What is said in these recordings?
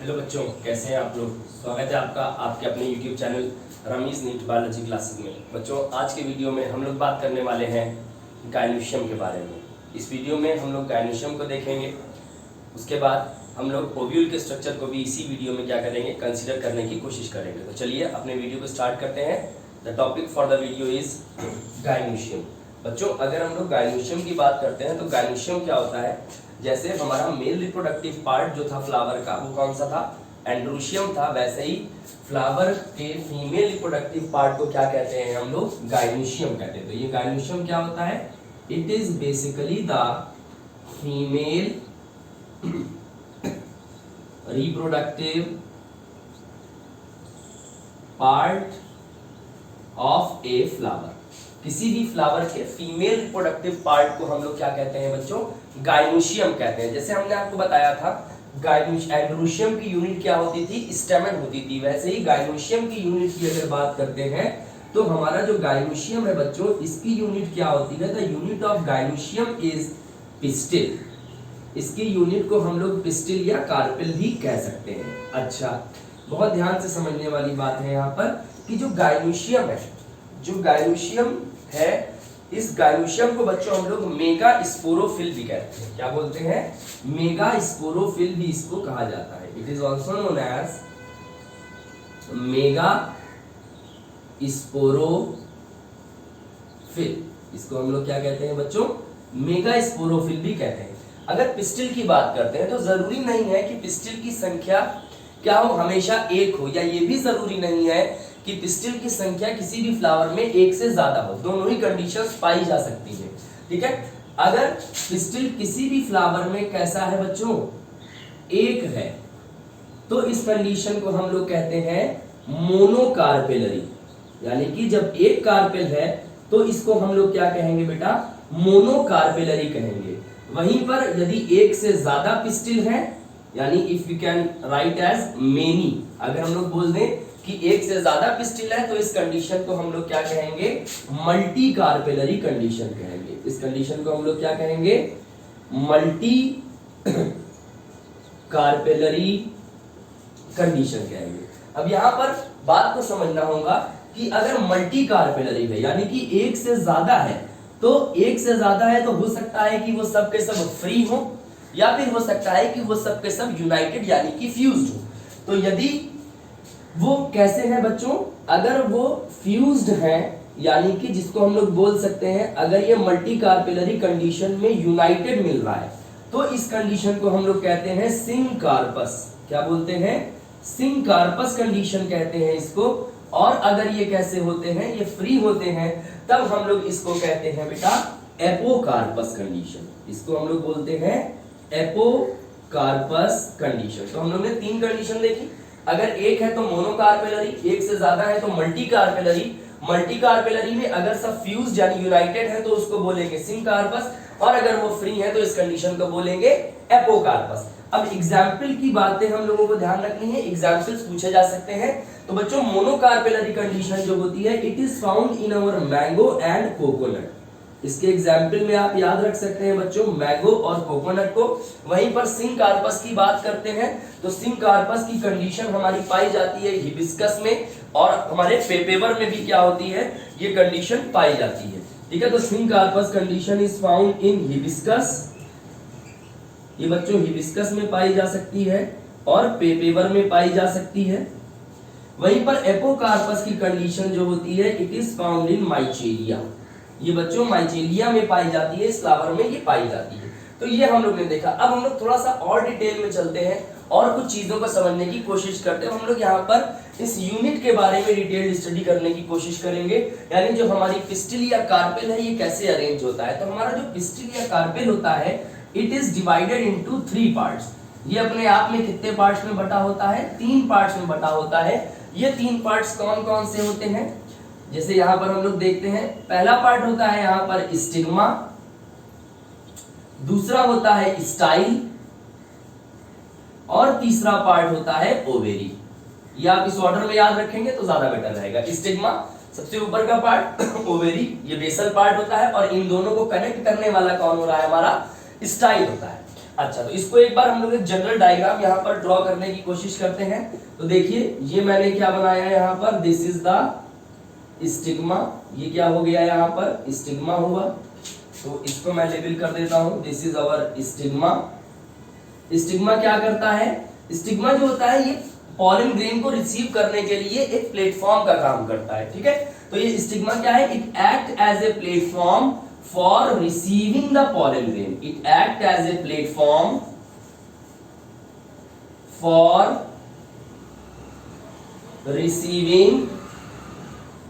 Hello बच्चों, कैसे हैं आप लोग। स्वागत है आपका आपके अपने YouTube channel Rameez NEET biology classes में। बच्चों, आज के वीडियो में हम लोग बात करने वाले हैं गायनोशियम के बारे में। इस वीडियो में हम लोग गायनोशियम को देखेंगे, उसके बाद हम लोग ओव्यूल के स्ट्रक्चर को भी इसी वीडियो में क्या करेंगे, कंसिडर करने की कोशिश करेंगे। तो चलिए अपने वीडियो को स्टार्ट करते हैं। The topic for the video is gynoecium. बच्चों, अगर हम लोग गायनोशियम की बात करते हैं तो गायनोशियम क्या होता है, जैसे हमारा मेल रिप्रोडक्टिव पार्ट जो था फ्लावर का, वो कौन सा था, एंड्रोशियम था, वैसे ही फ्लावर के फीमेल रिप्रोडक्टिव पार्ट को क्या कहते हैं हम लोग, गायनोशियम कहते हैं। तो ये गायनोशियम क्या होता है, it is basically the female reproductive part of a flower. किसी भी फ्लावर के फीमेल रिप्रोडक्टिव पार्ट को हम लोग क्या कहते हैं बच्चों, गायनोशियम कहते हैं। जैसे हमने आपको बताया था एंड्रोशियम की यूनिट क्या होती थी, स्टेमन होती थी, वैसे ही गायनोशियम की यूनिट की अगर बात करते हैं तो हमारा जो गायनोशियम है बच्चों, इसकी यूनिट क्या होती है, the unit of gynoecium is pistil. इसकी यूनिट को हम लोग पिस्टिल या कार्पेल भी कह सकते हैं। अच्छा, बहुत ध्यान से समझने वाली बात है यहाँ पर कि जो गायनोशियम है, जो गायनोशियम है, इस गायनोशियम को बच्चों हम लोग मेगा स्पोरोफिल भी कहते हैं। क्या बोलते हैं, मेगा स्पोरोफिल भी इसको कहा जाता है। It is also known as megasporophyll. इसको हम लोग क्या कहते हैं बच्चों, मेगा स्पोरोफिल भी कहते हैं। अगर पिस्टिल की बात करते हैं तो जरूरी नहीं है कि पिस्टिल की संख्या क्या हो, हमेशा एक हो, या ये भी जरूरी नहीं है कि पिस्टिल की संख्या किसी भी फ्लावर में एक से ज्यादा हो। दोनों ही कंडीशंस पाई जा सकती है। ठीक है, अगर पिस्टिल किसी भी फ्लावर में कैसा है बच्चों, एक है, तो इस कंडीशन को हम लोग कहते हैं मोनोकार्पेलरी। यानी कि जब एक कार्पेल है तो इसको हम लोग क्या कहेंगे बेटा, मोनोकार्पेलरी कहेंगे। वहीं पर यदि एक से ज्यादा पिस्टिल है, यानी if you can write as many, अगर हम लोग बोल दें कि एक से ज्यादा पिस्टिल है तो इस कंडीशन को हम लोग क्या कहेंगे, मल्टी कार्पेलरी कंडीशन कहेंगे। इस कंडीशन को हम लोग क्या कहेंगे, मल्टी कार्पेलरी कंडीशन कहेंगे। अब यहां पर बात को समझना होगा कि अगर मल्टी कार्पेलरी है, यानी कि एक से ज्यादा है, तो एक से ज्यादा है तो हो सकता है कि वो सब के सब फ्री हो, या फिर हो सकता है कि वो सब के सब यूनाइटेड यानी कि फ्यूज्ड हो। तो यदि वो कैसे हैं बच्चों, अगर वो फ्यूज्ड हैं, यानी कि जिसको हम लोग बोल सकते हैं, अगर ये मल्टी कार्पेलरी कंडीशन में यूनाइटेड मिल रहा है तो इस कंडीशन को हम लोग कहते हैं सिंकार्पस। क्या बोलते हैं, सिंकार्पस कंडीशन कहते हैं इसको। और अगर ये कैसे होते हैं, ये फ्री होते हैं, तब हम लोग इसको कहते हैं बेटा एपोकार्पस कंडीशन। इसको हम लोग बोलते हैं एपोकार्पस कंडीशन। तो हम लोग ने तीन कंडीशन देखी, अगर एक है तो मोनोकार्पेलरी, एक से ज्यादा है तो मल्टी कार्पेलरी, मल्टी कार्पेलरी में अगर सब फ्यूज्ड यानी यूनाइटेड है तो उसको बोलेंगे सिंकार्पस, और अगर वो फ्री है तो इस कंडीशन को बोलेंगे एपोकार्पस। अब एग्जाम्पल की बातें हम लोगों को ध्यान रखनी है, एग्जाम्पल्स पूछे जा सकते हैं। तो बच्चों, मोनोकार्पेलरी कंडीशन जो होती है, it is found in our mango and coconut. इसके एग्जाम्पल में आप याद रख सकते हैं बच्चों, मैंगो और कोकोनट को। वहीं पर सिंकार्पस की बात करते हैं तो सिंकार्पस की कंडीशन हमारी पाई जाती है हिबिस्कस में, और हमारे पेपेवर में भी क्या होती है, ये कंडीशन पाई जाती है। ठीक है, तो syncarpous condition is found in hibiscus. ये बच्चों हिबिस्कस में पाई जा सकती है और पेपेवर में पाई जा सकती है। वहीं पर एपोकार्पस की कंडीशन जो होती है, इट इज फाउंड इन माइचेलिया। ये बच्चों माइचेलिया में पाई जाती है, इस फ्लावर में ये पाई जाती है। तो ये हम लोग ने देखा। अब हम लोग थोड़ा सा और डिटेल में चलते हैं और कुछ चीजों को समझने की कोशिश करते हैं। हम लोग यहाँ पर इस यूनिट के बारे में डिटेल स्टडी करने की कोशिश करेंगे, यानी जो हमारी पिस्टिल या कार्पेल है ये कैसे अरेंज होता है। तो हमारा जो पिस्टिल या कार्पेल होता है, it is divided into 3 parts. ये अपने आप में कितने पार्ट्स में बटा होता है, 3 पार्ट्स में बटा होता है। ये 3 पार्ट्स कौन कौन से होते हैं, जैसे यहां पर हम लोग देखते हैं, पहला पार्ट होता है यहां पर स्टिग्मा, दूसरा होता है स्टाइल, और तीसरा पार्ट होता है ओवेरी। ये आप इस ऑर्डर में याद रखेंगे तो ज्यादा बेटर रहेगा। स्टिग्मा सबसे ऊपर का पार्ट, ओवेरी ये बेसल पार्ट होता है, और इन दोनों को कनेक्ट करने वाला कौन हो रहा है, हमारा स्टाइल होता है। अच्छा, तो इसको एक बार हम लोग एक जनरल डायग्राम यहाँ पर ड्रॉ करने की कोशिश करते हैं। तो देखिए ये मैंने क्या बनाया है यहाँ पर, दिस इज द स्टिग्मा, ये क्या हो गया यहाँ पर, स्टिग्मा हुआ। तो इसको मैं लेबल कर देता हूं, this is our stigma. Stigma क्या करता है, स्टिग्मा जो होता है ये पॉलन ग्रेन को रिसीव करने के लिए एक प्लेटफॉर्म का काम करता है, ठीक है। तो ये स्टिग्मा क्या है, it act as a platform for receiving the pollen grain, it act as a platform for receiving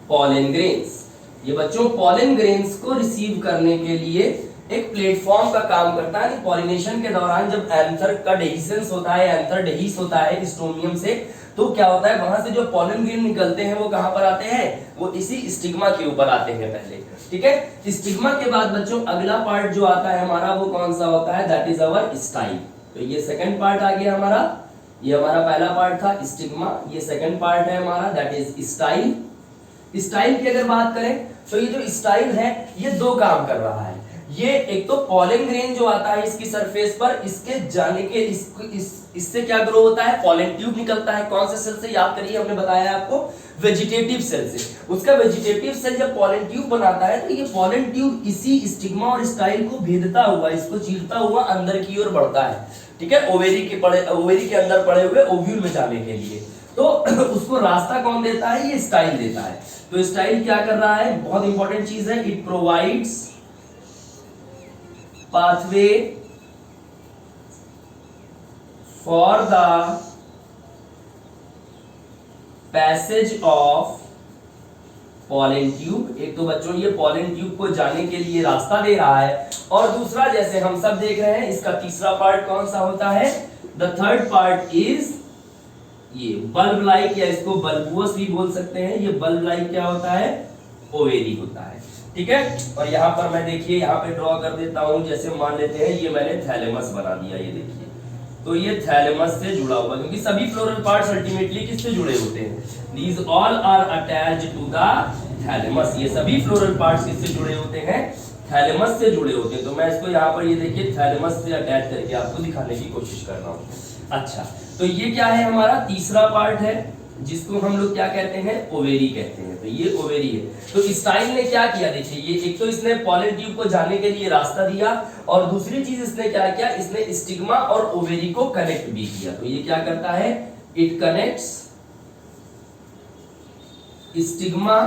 pollen grains. ये बच्चों पॉलन ग्रेन्स को रिसीव करने के लिए एक प्लेटफॉर्म का काम करता है। पॉलिनेशन के दौरान जब एंथर का डेहिसेंस होता है, एंथर डेहिस होता है स्टोमियम से, तो क्या होता है वहां से जो पॉलन ग्रेन निकलते हैं वो कहां पर आते हैं, वो इसी स्टिग्मा के ऊपर आते हैं पहले, ठीक है। स्टिग्मा के बाद बच्चों अगला पार्ट जो आता है हमारा वो कौन सा होता है, दैट इज अवर स्टाइल। तो ये सेकंड पार्ट आ गया हमारा, ये हमारा पहला पार्ट था स्टिग्मा, ये सेकंड पार्ट है हमारा दैट इज स्टाइल। स्टाइल की अगर बात करें तो ये जो स्टाइल है ये दो काम कर रहा है। ये एक तो पॉलन ग्रेन जो आता है इसकी सरफेस पर, इसके जाने के इससे क्या ग्रो होता है, पॉलन ट्यूब निकलता है। कौन से सेल से, याद करिए हमने बताया आपको, वेजिटेटिव सेल से। उसका वेजिटेटिव सेल जब पॉलन ट्यूब बनाता है तो ये पॉलन ट्यूब इसी स्टिग्मा और स्टाइल को भेदता हुआ, इसको चीरता हुआ अंदर की ओर बढ़ता है, ठीक है, ओवेरी के अंदर पड़े हुए ओव्यूल में जाने के लिए। तो उसको रास्ता कौन देता है, ये स्टाइल देता है। तो स्टाइल क्या कर रहा है, बहुत इंपॉर्टेंट चीज है, it provides pathway for the passage of pollen tube। एक तो बच्चों ये pollen tube को जाने के लिए रास्ता दे रहा है, और दूसरा जैसे हम सब देख रहे हैं इसका तीसरा पार्ट कौन सा होता है, द थर्ड पार्ट इज ये बल्ब लाइक, या इसको बल्बुअस भी बोल सकते हैं। ये बल्ब लाइक क्या होता है, ओवेरी होता है, ठीक है। और यहाँ पर मैं देखिए यहाँ पे ड्रॉ कर देता हूं, जैसे मान लेते हैं ये मैंने थैलेमस बना दिया, ये देखिए, तो ये थैलेमस से जुड़ा हुआ, क्योंकि सभी फ्लोरल पार्ट्स अल्टीमेटली किससे जुड़े होते हैं, these all are attached to the thalamus. ये सभी फ्लोरल पार्ट्स किससे जुड़े होते हैं, थैलेमस से जुड़े होते हैं। तो मैं इसको यहाँ पर ये देखिए थैलेमस से अटैच करके आपको दिखाने की कोशिश कर रहा हूँ। अच्छा, तो ये क्या है, हमारा तीसरा पार्ट है जिसको हम लोग क्या कहते हैं, ओवेरी कहते हैं। तो ये ओवेरी है। तो स्टाइल ने क्या किया, देखिए ये एक तो इसने पॉलन ट्यूब को जाने के लिए रास्ता दिया, और दूसरी चीज इसने क्या किया, इसने स्टिग्मा और ओवेरी को कनेक्ट भी किया। तो ये क्या करता है, it connects stigma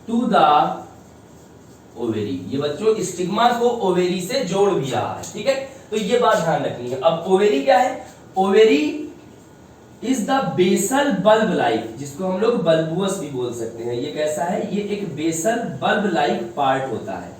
to the ovary. ये बच्चों स्टिग्मा को ओवेरी से जोड़ भी रहा है, ठीक है। तो ये बात ध्यान रखनी है। अब ओवेरी क्या है, ovary is the basal bulb like, जिसको हम लोग बल्बुअस भी बोल सकते हैं। ये कैसा है, ये एक बेसल बल्ब लाइक पार्ट होता है,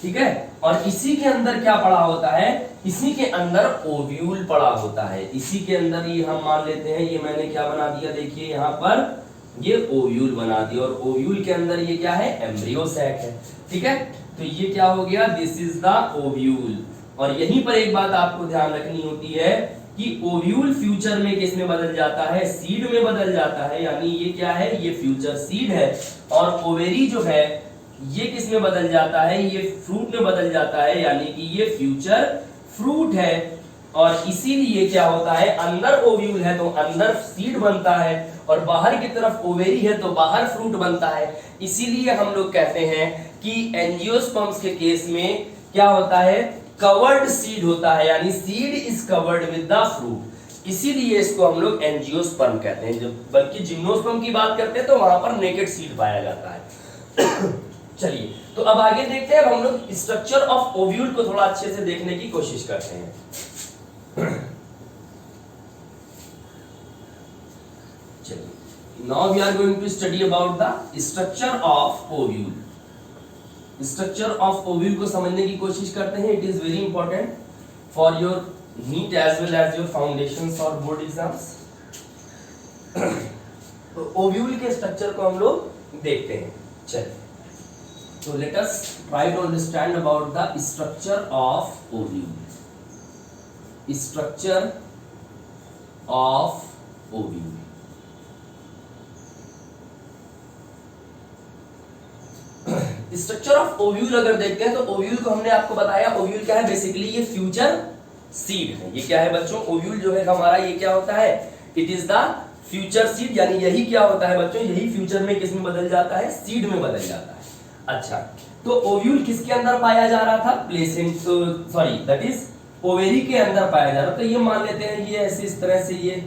ठीक है। और इसी के अंदर क्या पड़ा होता है, इसी के अंदर ओव्यूल पड़ा होता है। इसी के अंदर ये हम मान लेते हैं, ये मैंने क्या बना दिया, देखिए यहाँ पर ये ओव्यूल बना दिया, और ओव्यूल के अंदर ये क्या है, एम्ब्रियो सैक है, ठीक है। तो ये क्या हो गया, दिस इज द ओव्यूल। और यहीं पर एक बात आपको ध्यान रखनी होती है कि ओव्यूल फ्यूचर में किस में बदल जाता है, सीड में बदल जाता है। यानी ये क्या है, ये फ्यूचर सीड है। और ओवेरी जो है ये किस में बदल जाता है, ये फ्रूट में बदल जाता है, यानी कि ये फ्यूचर फ्रूट है। और इसीलिए क्या होता है, अंदर ओव्यूल है तो अंदर सीड बनता है, और बाहर की तरफ ओवेरी है तो बाहर फ्रूट बनता है। इसीलिए हम लोग कहते हैं कि एंजियोस्पर्म्स के केस में क्या होता है, कवर्ड सीड होता है, यानी seed is covered with the fruit. इसीलिए इसको हम लोग एंजियोस्पर्म कहते हैं। जब बल्कि जिम्नोस्पर्म की बात करते हैं तो वहां पर नेकेड सीड पाया जाता है। चलिए, तो अब आगे देखते हैं। अब हम लोग स्ट्रक्चर ऑफ ओव्यूल को थोड़ा अच्छे से देखने की कोशिश करते हैं। चलिए, now we are going to study about the structure of ovule. Structure of ovule को समझने की कोशिश करते हैं। It is very important for your NEET as well as your foundations और बोर्ड एग्जाम्स। तो ओव्यूल के स्ट्रक्चर को हम लोग देखते हैं। चलिए, तो let us try to understand about the structure of ovule. Structure of ovule, structure of ovule अगर देखते हैं तो ओव्यूल को हमने आपको बताया, ओव्यूल क्या है बेसिकली, ये फ्यूचर सीड है। ये क्या है बच्चों, ओव्यूल जो है हमारा ये क्या होता है, it is the future seed, यानी यही क्या होता है बच्चों, यही फ्यूचर में किस में बदल जाता है, सीड में बदल जाता है। अच्छा, तो ओव्यूल किसके अंदर पाया जा रहा था, दैट इज ओवेरी के अंदर पाया जा रहा था। तो ये मान लेते हैं, ये ऐसे इस तरह से ये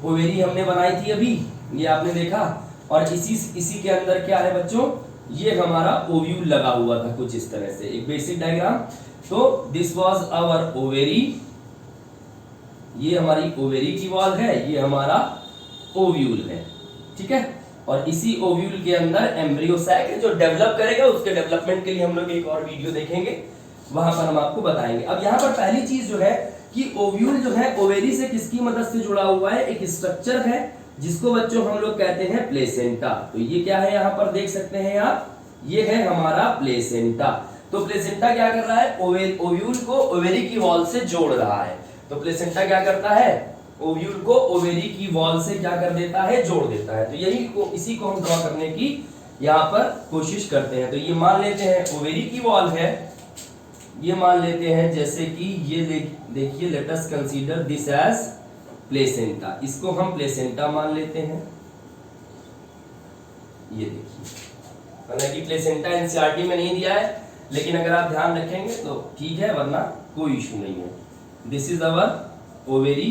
ओवेरी हमने बनाई थी अभी, ये आपने देखा, और इसी के अंदर क्या है बच्चों, ये हमारा ओव्यूल लगा हुआ था कुछ इस तरह से, एक बेसिक डायग्राम। तो दिस वाज आवर ओवेरी, ये हमारी ओवेरी की वॉल है, ये हमारा ओव्यूल है, ठीक है। और इसी ओव्यूल के अंदर एम्ब्रियो सैक है जो डेवलप करेगा, उसके डेवलपमेंट के लिए हम लोग एक और वीडियो देखेंगे, वहां पर हम आपको बताएंगे। अब यहाँ पर पहली चीज जो है कि ओव्यूल जो है ओवेरी से किसकी मदद से जुड़ा हुआ है, एक स्ट्रक्चर है जिसको बच्चों हम लोग कहते हैं प्लेसेंटा। तो ये क्या है, यहाँ पर देख सकते हैं आप, ये है हमारा प्लेसेंटा। तो प्लेसेंटा क्या कर रहा है, ओव्यूल को ओवेरी की वॉल से जोड़ रहा है। तो प्लेसेंटा क्या करता है, ओव्यूल को ओवेरी की वॉल से क्या कर देता है, जोड़ देता है। तो इसी को हम ड्रॉ करने की यहाँ पर कोशिश करते हैं। तो ये मान लेते हैं ओवेरी की वॉल है, ये मान लेते हैं जैसे कि ये देखिए, let us consider this as placenta, इसको हम प्लेसेंटा मान लेते हैं। ये देखिए, हालांकि प्लेसेंटा एनसीईआरटी में नहीं दिया है, लेकिन अगर आप ध्यान रखेंगे तो ठीक है, वरना कोई इशू नहीं है। This is our ovary,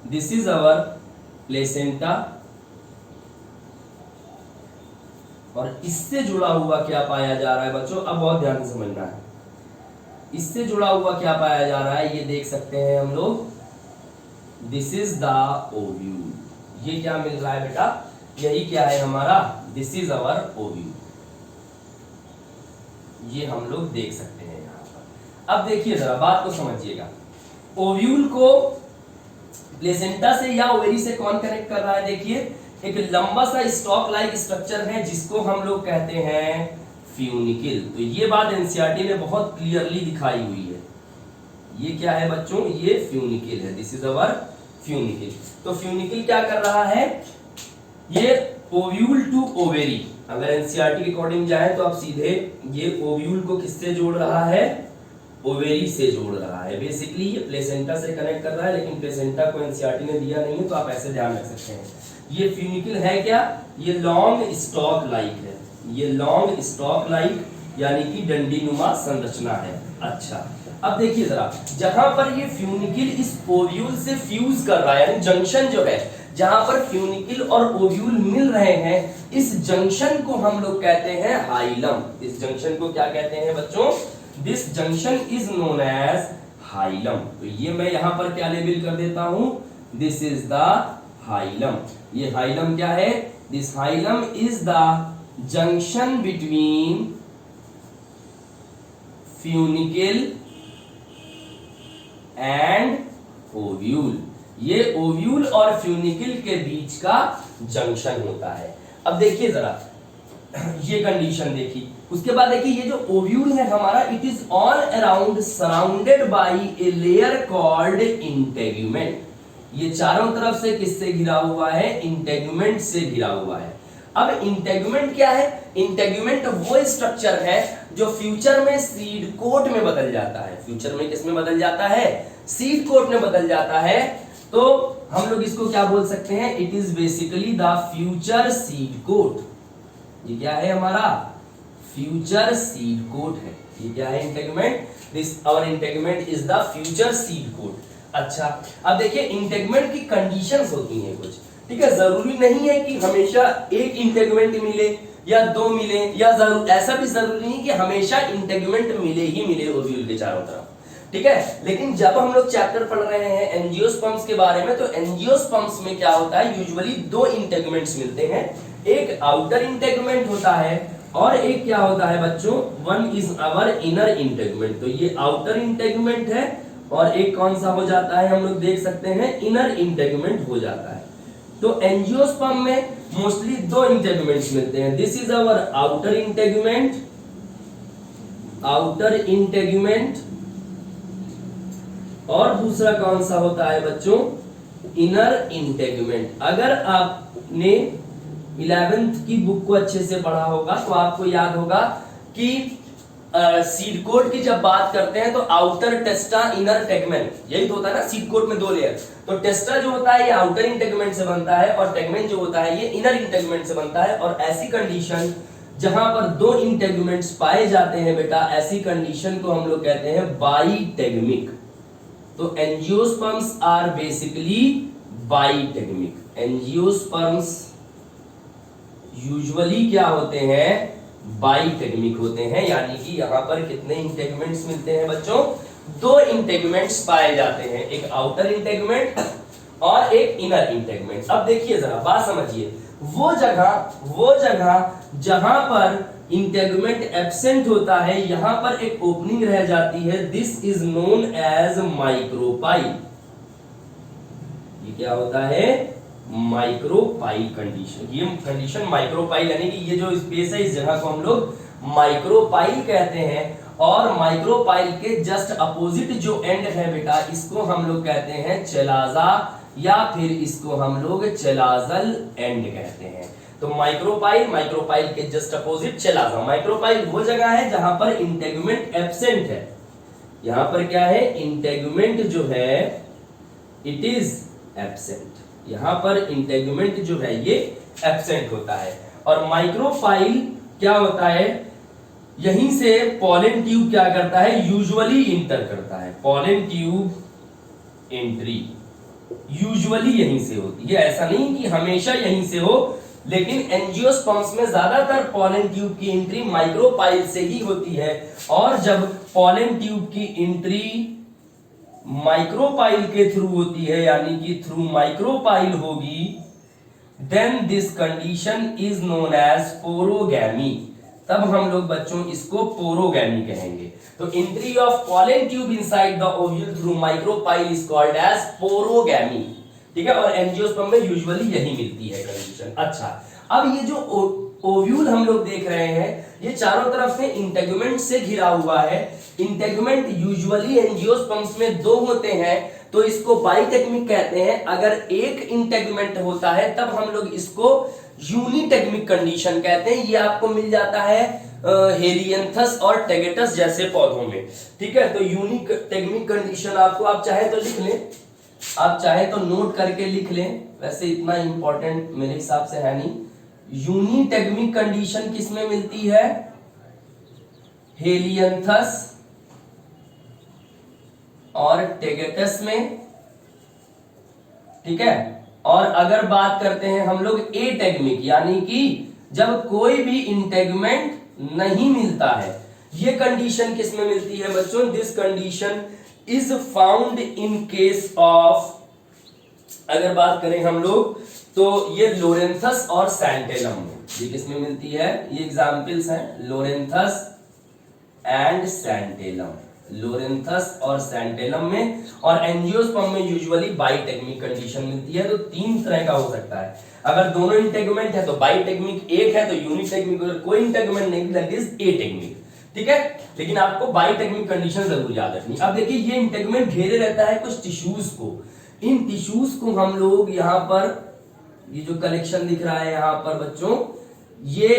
this is our placenta, और इससे जुड़ा हुआ क्या पाया जा रहा है बच्चों, अब बहुत ध्यान से समझना है। इससे जुड़ा हुआ क्या पाया जा रहा है, ये देख सकते हैं हम लोग, दिस इज द ओव्यूल। ये क्या मिल रहा है बेटा, यही क्या है हमारा, दिस इज अवर ओव्यूल। ये हम लोग देख सकते हैं यहाँ पर। अब देखिए जरा बात को समझिएगा, ओव्यूल को प्लेसेंटा से या ओवेरी से कौन कनेक्ट कर रहा है, देखिए एक लंबा सा स्टॉक लाइक स्ट्रक्चर है जिसको हम लोग कहते हैं फ्यूनिकल। तो ये बात एनसीईआरटी ने बहुत क्लियरली दिखाई हुई है। ये क्या है बच्चों, ये फ्यूनिकल है, दिस इज अवर फ्यूनिकल। तो फ्यूनिकल क्या कर रहा है, ये ओव्यूल टू ओवेरी, अगर एनसीईआरटी के अकॉर्डिंग जाए तो आप सीधे ये ओव्यूल को किससे जोड़ रहा है, ओवेरी से जोड़ रहा है। बेसिकली ये प्लेसेंटा से कनेक्ट कर रहा है, लेकिन प्लेसेंटा को एनसीईआरटी ने दिया नहीं है, तो आप ऐसे ध्यान रख सकते हैं। ये फ्यूनिकल है क्या, ये लॉन्ग स्टॉक लाइक है, ये लॉन्ग स्टॉक लाइक यानी कि डंडीनुमा संरचना है। अच्छा, अब देखिए जरा, जहां पर ये फ्यूनिकल इस ओव्यूल से फ्यूज कर रहा है, यानी जंक्शन जो है जहां पर फ्यूनिकल और ओव्यूल मिल रहे हैं, इस जंक्शन को हम लोग कहते हैं हाइलम। इस जंक्शन को क्या कहते हैं बच्चों, this junction is known as hilum. तो ये मैं यहां पर क्या लेबल कर देता हूं, दिस इज द हाइलम। ये हाइलम क्या है, this hilum is the junction between funicle and ovule. ये ओव्यूल और फ्यूनिकल के बीच का जंक्शन होता है। अब देखिए जरा, ये कंडीशन देखी, उसके बाद देखिए ये जो ओव्यूल है हमारा, it is all around surrounded by a layer called integument. ये चारों तरफ से किससे घिरा हुआ है, इंटेगुमेंट से घिरा हुआ है। अब इंटेगुमेंट क्या है, इंटेगुमेंट वो स्ट्रक्चर है जो फ्यूचर में सीड कोट में बदल जाता है। फ्यूचर में किस में बदल जाता है, सीड कोट में बदल जाता है। तो हम लोग इसको क्या बोल सकते हैं, it is basically the future seed coat. ये क्या है हमारा, फ्यूचर सीड कोट है। ये क्या है, integument, this our integument is the future seed coat. अच्छा, अब देखिए इंटेगुमेंट की कंडीशंस होती हैं कुछ, ठीक है। जरूरी नहीं है कि हमेशा एक इंटेगुमेंट मिले या दो मिले, या ऐसा भी जरूरी नहीं कि हमेशा इंटेगुमेंट मिले ही मिले ओव्यूल के चारों तरफ, ठीक है। लेकिन जब हम लोग चैप्टर पढ़ रहे हैं एंजियोस्पर्म्स के बारे में, तो एंजियोस्पर्म्स में क्या होता है, यूजुअली दो इंटेगुमेंट्स मिलते हैं। एक आउटर इंटेगुमेंट होता है और एक क्या होता है बच्चों, one is our inner integument. तो ये आउटर इंटेगुमेंट है और एक कौन सा हो जाता है, हम लोग देख सकते हैं इनर इंटेगुमेंट हो जाता है। तो एंजियोस्पर्म में मोस्टली दो इंटेगुमेंट्स मिलते हैं, this is our outer integument, outer integument, और दूसरा कौन सा होता है बच्चों, इनर इंटेगुमेंट। अगर आपने 11th की बुक को अच्छे से पढ़ा होगा तो आपको याद होगा कि सीड कोट की जब बात करते हैं तो आउटर टेस्टा इनर टेगमेंट, यही तो होता है ना सीड कोट में 2 लेयर। तो टेस्टा जो होता है ये आउटर इंटेगमेंट से बनता है और टेगमेंट जो होता है ये इनर इंटेगमेंट से बनता है। और ऐसी कंडीशन जहां पर 2 इंटेगमेंट्स पाए जाते हैं बेटा, ऐसी कंडीशन को हम लोग कहते हैं बाईटेगमिक। तो angiosperms are basically bitegmic. Angiosperms usually क्या होते हैं, बाईटेगमिक होते हैं, यानी कि यहां पर कितने इंटेगमेंट्स मिलते हैं बच्चों, 2 इंटेगमेंट्स पाए जाते हैं, एक आउटर इंटेगमेंट और एक इनर इंटेगमेंट। अब देखिए जरा बात समझिए, वो जगह जहां पर इंटेगमेंट एब्सेंट होता है यहां पर एक ओपनिंग रह जाती है, this is known as micropyle. ये क्या होता है, माइक्रोपाइल कंडीशन। ये कंडीशन माइक्रोपाइल यानी कि ये जो स्पेस है इस जगह को हम लोग माइक्रोपाइल कहते हैं। और माइक्रोपाइल के जस्ट अपोजिट जो एंड है बेटा, इसको हम लोग कहते हैं चेलाजा, या फिर इसको हम लोग चेलाजल एंड कहते हैं। तो माइक्रोपाइल के जस्ट अपोजिट चेलाजा। माइक्रोपाइल वो जगह है जहां पर इंटेगुमेंट एब्सेंट है। यहां पर क्या है, इंटेगुमेंट जो है इट इज एब्सेंट। यहां पर इंटेगुमेंट जो है ये एब्सेंट होता है। और माइक्रोपाइल क्या होता है, यहीं से पॉलन ट्यूब क्या करता है, यूजुअली इंटर करता है। पॉलन ट्यूब एंट्री यूजुअली यहीं से होती है, ऐसा नहीं कि हमेशा यहीं से हो, लेकिन एंजियोस्पर्म्स में ज्यादातर पॉलन ट्यूब की एंट्री माइक्रोपाइल से ही होती है। और जब पॉलन ट्यूब की एंट्री माइक्रोपाइल के थ्रू होती है, यानी कि थ्रू माइक्रोपाइल होगी, then this condition is known as porogamy. तब हम लोग बच्चों इसको पोरोगैमी कहेंगे। तो entry of pollen tube inside the ovule through micropyle is called as porogamy. ठीक है, और एंजियोस्पर्म में यूजुअली यही मिलती है कंडीशन। अच्छा, अब ये जो ओव्यूल हम लोग देख रहे हैं ये चारों तरफ से इंटेगुमेंट से घिरा हुआ है। इंटेगुमेंट यूजुअली एंजियोस्पर्म्स में 2 होते हैं, तो इसको बाईटेगमिक कहते हैं। अगर एक इंटेगुमेंट होता है तब हम लोग इसको यूनिटेगमिक कंडीशन कहते हैं। ये आपको मिल जाता है हेलियंथस और टेगेटस जैसे पौधों में। ठीक है, तो यूनिटेगमिक कंडीशन आपको, आप चाहे तो लिख लें, आप चाहे तो नोट करके लिख लें, वैसे इतना इंपॉर्टेंट मेरे हिसाब से है नहीं। यूनिटेगमिक कंडीशन किसमें मिलती है, हेलियंथस और टेगेटस में। ठीक है, और अगर बात करते हैं हम लोग एटेगमिक, यानी कि जब कोई भी इंटेगमेंट नहीं मिलता है, ये कंडीशन किसमें मिलती है बच्चों, this condition is found in case of, अगर बात करें हम लोग तो ये लोरेंथस और सैंटेलम में। ये किसमें मिलती है, ये एग्जांपल्स हैं, लोरेंथस एंड सैंटेलम, लोरेंथस और सैंटेलम में। और एंजियोस्पर्म में यूजुअली बाईटेगमिक कंडीशन मिलती है। तो 3 तरह का हो सकता है, अगर दोनों इंटेगुमेंट है तो बाईटेगमिक, एक है तो यूनिटेगमिक, अगर कोई इंटेगुमेंट नहीं दैट इज एटेगमिक। ठीक है, लेकिन आपको बाईटेगमिक कंडीशन जरूर याद रखनी। अब देखिए ये इंटेगुमेंट घेरे रहता है कुछ टिश्यूज को, इन टिश्यूज को हम लोग यहाँ पर, ये जो कलेक्शन दिख रहा है यहाँ पर बच्चों, ये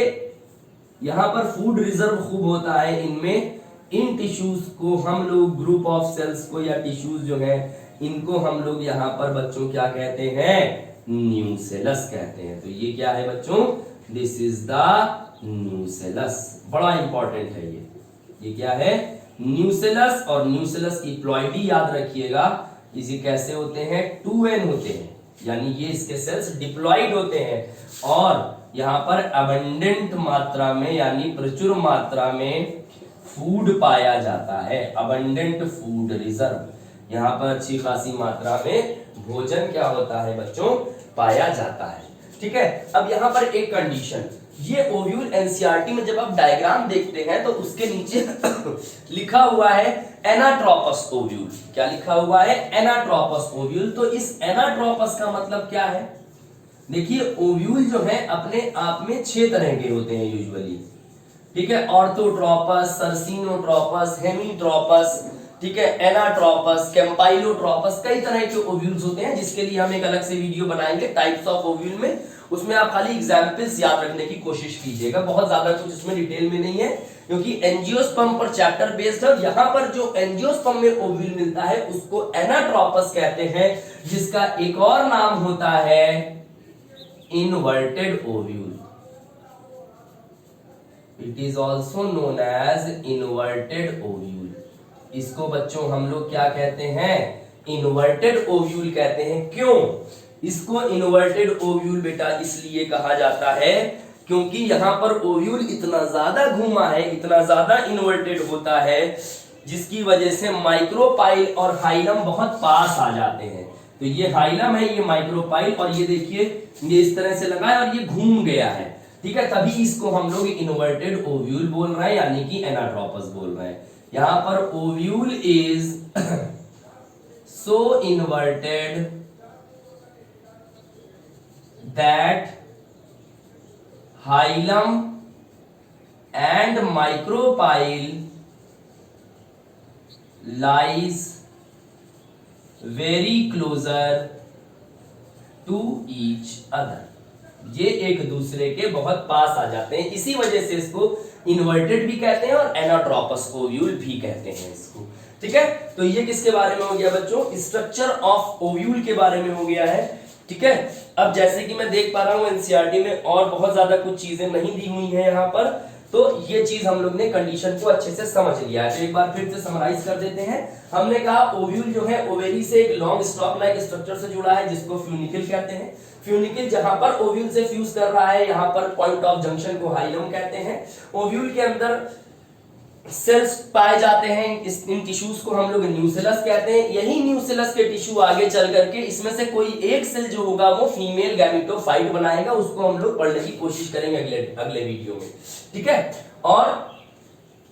यहाँ पर फूड रिजर्व खूब होता है इनमें। इन टिश्यूज को हम लोग, ग्रुप ऑफ सेल्स को या टिश्यूज जो है इनको हम लोग यहाँ पर बच्चों क्या कहते हैं, न्यूसेलस कहते हैं। तो ये क्या है बच्चों, दिस इज द न्यूसेलस, बड़ा इंपॉर्टेंट है ये क्या है, न्यूसेलस। और न्यूसेलस की प्लॉइडी याद रखिएगा, इसे कैसे होते हैं, 2n होते हैं, यानी ये इसके सेल्स डिप्लॉइड होते हैं। और यहाँ पर अबंडेंट मात्रा में, यानी प्रचुर मात्रा में फूड पाया जाता है, अबंडेंट फूड रिजर्व। यहाँ पर अच्छी खासी मात्रा में भोजन क्या होता है बच्चों, पाया जाता है। ठीक है, अब यहाँ पर एक कंडीशन, ये ओव्यूल एनसीईआरटी में जब आप डायग्राम देखते हैं तो उसके नीचे लिखा हुआ है एनाट्रोपस ओव्यूल। क्या लिखा हुआ है, एनाट्रोपस ओव्यूल। तो इस एनाट्रोपस का मतलब क्या है, देखिए ओव्यूल जो है अपने आप में 6 तरह के होते हैं यूजुअली। ठीक है, ऑर्थोट्रोपस, सर्सिनोट्रोपस, हेमीट्रोपस, ठीक है, एनाट्रोपस, कैम्पाइलोट्रोपस, कई तरह के ओव्यूल्स होते हैं जिसके लिए हम एक अलग से वीडियो बनाएंगे टाइप्स ऑफ ओव्यूल में। उसमें आप खाली एग्जाम्पल्स याद रखने की कोशिश कीजिएगा, बहुत ज्यादा कुछ उसमें डिटेल में नहीं है क्योंकि एंजियोस्पर्म पर चैप्टर बेस्ड है। यहां पर जो एंजियोस्पर्म में ओव्यूल मिलता है उसको एनाट्रोपस कहते हैं, जिसका एक और नाम होता है inverted ovule. It is also known as inverted ovule. इसको बच्चों हम लोग क्या कहते हैं, इनवर्टेड ओव्यूल कहते हैं। क्यों इसको इनवर्टेड ओव्यूल बेटा इसलिए कहा जाता है क्योंकि यहां पर ओव्यूल इतना ज्यादा घूमा है, इतना ज्यादा इन्वर्टेड होता है, जिसकी वजह से माइक्रोपाइल और हाइलम बहुत पास आ जाते हैं। तो ये हाइलम है, ये माइक्रोपाइल, और ये देखिए ये इस तरह से लगा है और ये घूम गया है, ठीक है, तभी इसको हम लोग इन्वर्टेड ओव्यूल बोल रहे हैं, यानी कि एनाट्रोपस बोल रहे हैं। यहां पर ovule is so inverted that hilum and micropyle lies very closer to each other। ये एक दूसरे के बहुत पास आ जाते हैं, इसी वजह से इसको इन्वर्टेड भी कहते हैं और एनाट्रोपस ओव्यूल भी कहते हैं इसको, ठीक है। तो ये किसके बारे में हो गया बच्चों, स्ट्रक्चर ऑफ ओव्यूल के बारे में हो गया है, ठीक है। अब जैसे कि मैं देख पा रहा हूं एनसीईआरटी में और बहुत ज्यादा कुछ चीजें नहीं दी हुई हैं यहाँ पर, तो ये चीज हम लोग ने कंडीशन को अच्छे से समझ लिया है। तो एक बार फिर से समराइज कर देते हैं। हमने कहा ओव्यूल जो है ओवेरी से एक लॉन्ग स्टॉक लाइक स्ट्रक्चर से जुड़ा है जिसको फ्यूनिकल कहते हैं। फ्यूनिकल जहां पर ओव्यूल से फ्यूज कर रहा है, यहाँ पर पॉइंट ऑफ जंक्शन को हाइलम कहते हैं। ओव्यूल के अंदर सेल्स पाए जाते हैं, इन टिश्यूज को हम लोग न्यूसेलस कहते हैं। यही न्यूसेलस के टिश्यू आगे चल करके इसमें से कोई एक सेल जो होगा वो फीमेल गैमेटोफाइट बनाएगा, उसको हम लोग पढ़ने की कोशिश करेंगे अगले वीडियो में, ठीक है। और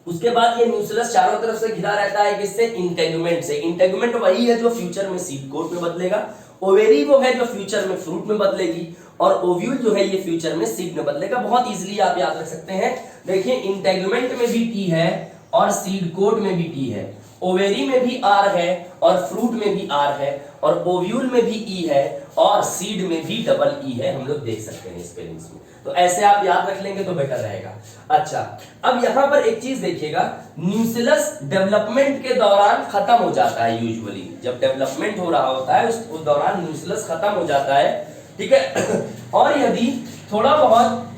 उसके बाद ये न्यूसेलस चारों तरफ से घिरा रहता है किससे, इंटेगुमेंट से। इंटेगुमेंट वही है जो फ्यूचर में सीड कोट में बदलेगा, ओवेरी वो है जो फ्यूचर में फ्रूट में बदलेगी, और ओव्यूल जो है ये फ्यूचर में सीड में बदलेगा। बहुत इजीली आप याद रख सकते हैं। देखिए इंटेगुमेंट में भी टी है और सीड कोट में भी टी है, ओवेरी में भी आर है और फ्रूट में भी आर है, और ओव्यूल में भी ई है और सीड में भी डबल ई है, हम लोग देख सकते हैं स्पेलिंग्स में। तो ऐसे आप याद रख लेंगे तो बेटर रहेगा। अच्छा, अब यहां पर एक चीज देखिएगा, न्यूसेलस डेवलपमेंट के दौरान खत्म हो जाता है। यूजुअली जब डेवलपमेंट हो रहा होता है उस दौरान न्यूसेलस खत्म हो जाता है, ठीक है। और यदि थोड़ा बहुत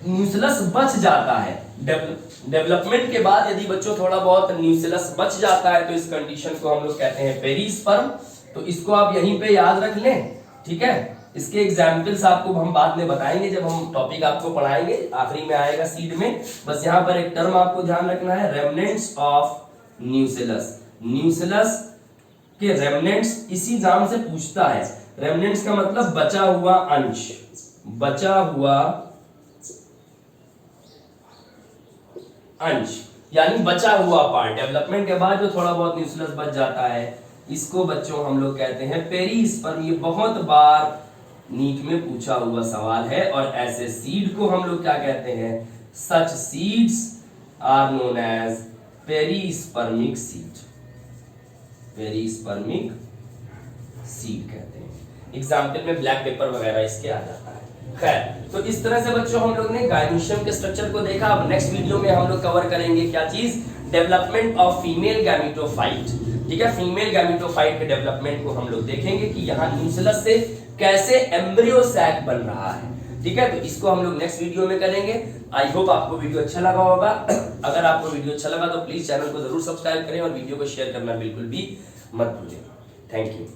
न्यूसेलस बच जाता है डेवलपमेंट के बाद, यदि बच्चों थोड़ा बहुत न्यूसेलस बच जाता है तो इस कंडीशन को हम लोग कहते हैं पेरिस्पर्म। तो इसको आप यहीं पे याद रख लें, ठीक है। इसके एग्जाम्पल्स आपको हम बाद में बताएंगे जब हम टॉपिक आपको पढ़ाएंगे, आखिरी में आएगा सीड में। बस यहाँ पर एक टर्म आपको ध्यान रखना है, रेमनेंट्स ऑफ न्यूसेलस। न्यूसेलस के रेमनेंट्स इसी नाम से पूछता है। रेमनेंट्स का मतलब बचा हुआ अंश, बचा हुआ अंश यानी बचा हुआ पार्ट। डेवलपमेंट के बाद जो थोड़ा बहुत न्यूसेलस बच जाता है इसको बच्चों हम लोग कहते हैं पेरिस्पर्म। ये बहुत बार नीट में पूछा हुआ सवाल है। और ऐसे सीड को हम लोग क्या कहते हैं, such seeds are known as perispermic seed. Perispermic seed कहते हैं। एग्जाम्पल में ब्लैक पेपर वगैरह इसके आ जाता है। खैर, तो इस तरह से बच्चों हम लोग ने गायनीशियम के स्ट्रक्चर को देखा। अब नेक्स्ट वीडियो में हम लोग कवर करेंगे क्या चीज, डेवलपमेंट ऑफ फीमेल गैमेटोफाइट, ठीक है। फीमेल गैमेटोफाइट के डेवलपमेंट को हम लोग देखेंगे कि यहाँ न्यूसेलस से कैसे एम्ब्रियो सैक बन रहा है, ठीक है। तो इसको हम लोग नेक्स्ट वीडियो में करेंगे। आई होप आपको वीडियो अच्छा लगा होगा। अगर आपको वीडियो अच्छा लगा तो प्लीज चैनल को जरूर सब्सक्राइब करें और वीडियो को शेयर करना बिल्कुल भी मत भूलें। Thank you.